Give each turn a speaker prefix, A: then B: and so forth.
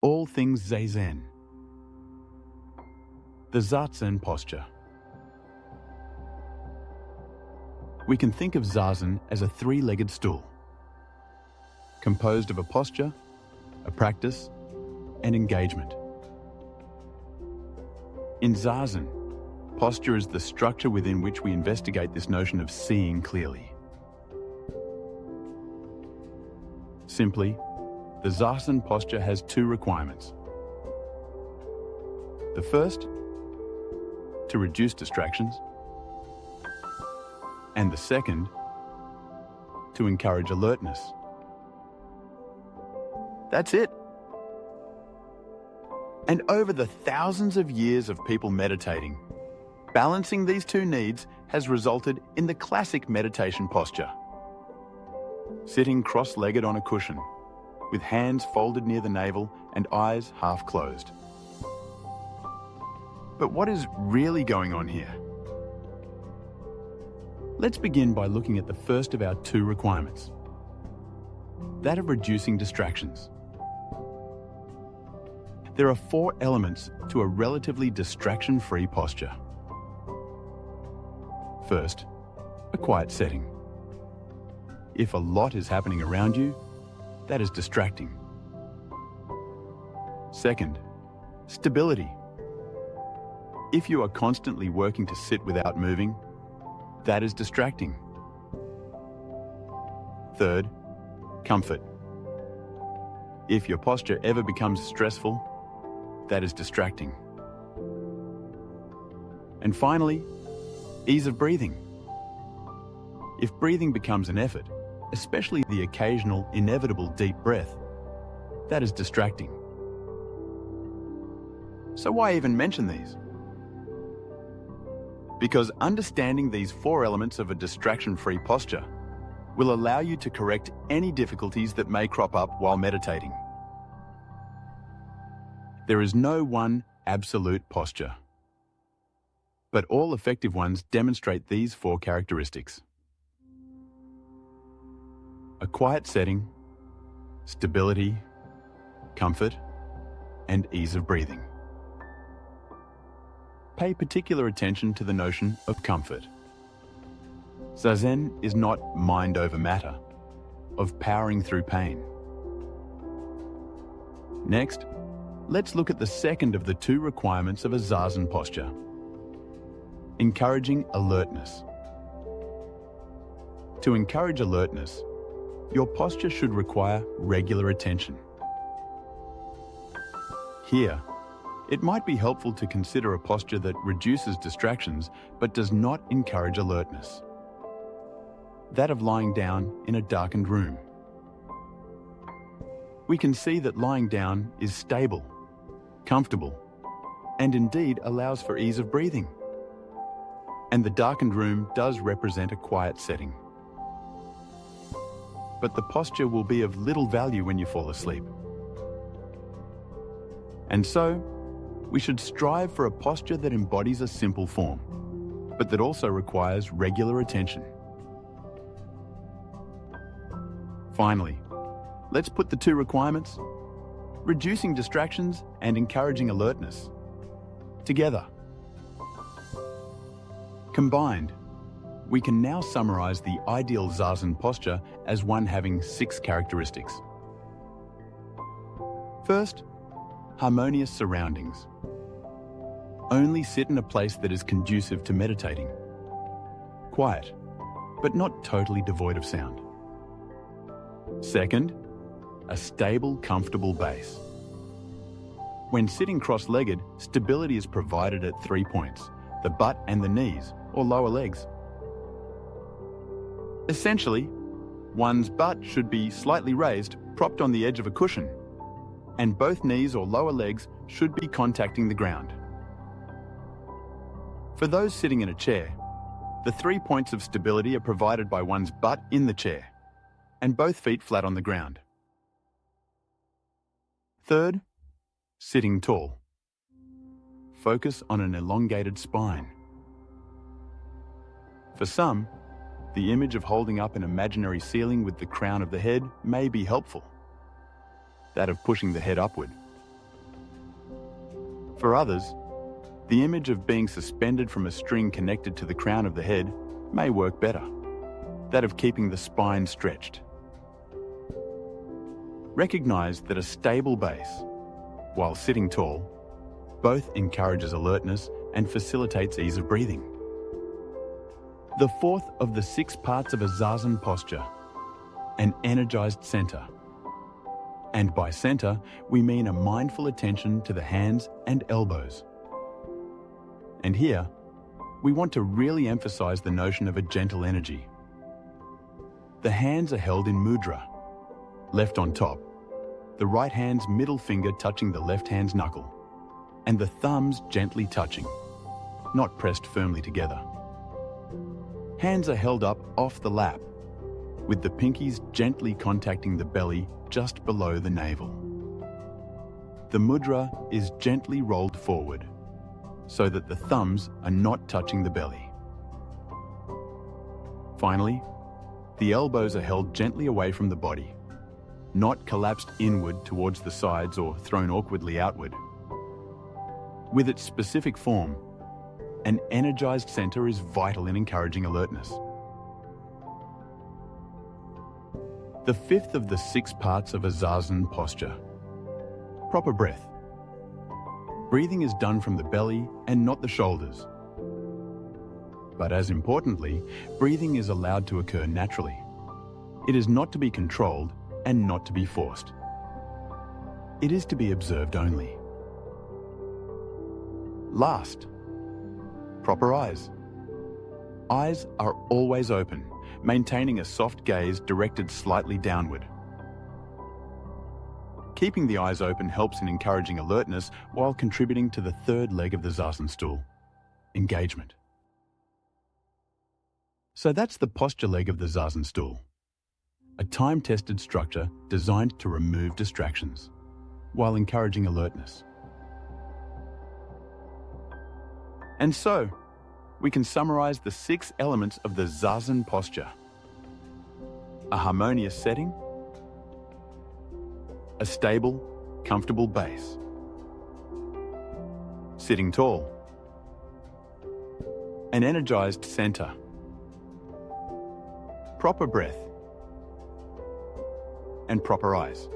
A: All Things Zazen. The Zazen Posture. We can think of Zazen as a three-legged stool, composed of a posture, a practice, and engagement. In Zazen, posture is the structure within which we investigate this notion of seeing clearly. Simply, the Zazen posture has two requirements. The first, to reduce distractions, and the second, to encourage alertness. That's it. And over the thousands of years of people meditating, balancing these two needs has resulted in the classic meditation posture. Sitting cross-legged on a cushion, with hands folded near the navel and eyes half closed. But what is really going on here? Let's begin by looking at the first of our two requirements, that of reducing distractions. There are four elements to a relatively distraction-free posture. First, a quiet setting. If a lot is happening around you, that is distracting. Second, stability. If you are constantly working to sit without moving, that is distracting. Third, comfort. If your posture ever becomes stressful, that is distracting. And finally, ease of breathing. If breathing becomes an effort, especially the occasional, inevitable deep breath, that is distracting. So why even mention these? Because understanding these four elements of a distraction-free posture will allow you to correct any difficulties that may crop up while meditating. There is no one absolute posture, but all effective ones demonstrate these four characteristics: a quiet setting, stability, comfort, and ease of breathing. Pay particular attention to the notion of comfort. Zazen is not mind over matter, of powering through pain. Next, let's look at the second of the two requirements of a Zazen posture, encouraging alertness. To encourage alertness, your posture should require regular attention. Here, it might be helpful to consider a posture that reduces distractions but does not encourage alertness. That of lying down in a darkened room. We can see that lying down is stable, comfortable, and indeed allows for ease of breathing. And the darkened room does represent a quiet setting. But the posture will be of little value when you fall asleep. And so, we should strive for a posture that embodies a simple form, but that also requires regular attention. Finally, let's put the two requirements, reducing distractions and encouraging alertness, together. Combined, we can now summarize the ideal Zazen posture as one having 6 characteristics. First, harmonious surroundings. Only sit in a place that is conducive to meditating. Quiet, but not totally devoid of sound. Second, a stable, comfortable base. When sitting cross-legged, stability is provided at 3 points, the butt and the knees, or lower legs. Essentially, one's butt should be slightly raised, propped on the edge of a cushion, and both knees or lower legs should be contacting the ground. For those sitting in a chair, the 3 points of stability are provided by one's butt in the chair, and both feet flat on the ground. Third, sitting tall. Focus on an elongated spine. For some, the image of holding up an imaginary ceiling with the crown of the head may be helpful. That of pushing the head upward, For others, the image of being suspended from a string connected to the crown of the head may work better, that of keeping the spine stretched. Recognize that a stable base, while sitting tall, both encourages alertness and facilitates ease of breathing. The fourth of the 6 parts of a Zazen posture, an energized center. And by center, we mean a mindful attention to the hands and elbows. And here, we want to really emphasize the notion of a gentle energy. The hands are held in mudra, left on top, the right hand's middle finger touching the left hand's knuckle, and the thumbs gently touching, not pressed firmly together. Hands are held up off the lap, with the pinkies gently contacting the belly just below the navel. The mudra is gently rolled forward, so that the thumbs are not touching the belly. Finally, the elbows are held gently away from the body, not collapsed inward towards the sides or thrown awkwardly outward. With its specific form, an energized center is vital in encouraging alertness. The fifth of the 6 parts of a Zazen posture, proper breath. Breathing is done from the belly and not the shoulders. But as importantly, breathing is allowed to occur naturally. It is not to be controlled and not to be forced. It is to be observed only. Last, proper eyes. Eyes are always open, maintaining a soft gaze directed slightly downward. Keeping the eyes open helps in encouraging alertness while contributing to the 3rd leg of the Zazen stool, engagement. So that's the posture leg of the Zazen stool, a time-tested structure designed to remove distractions while encouraging alertness. And so, we can summarize the 6 elements of the Zazen posture: a harmonious setting, a stable, comfortable base, sitting tall, an energized center, proper breath, and proper eyes.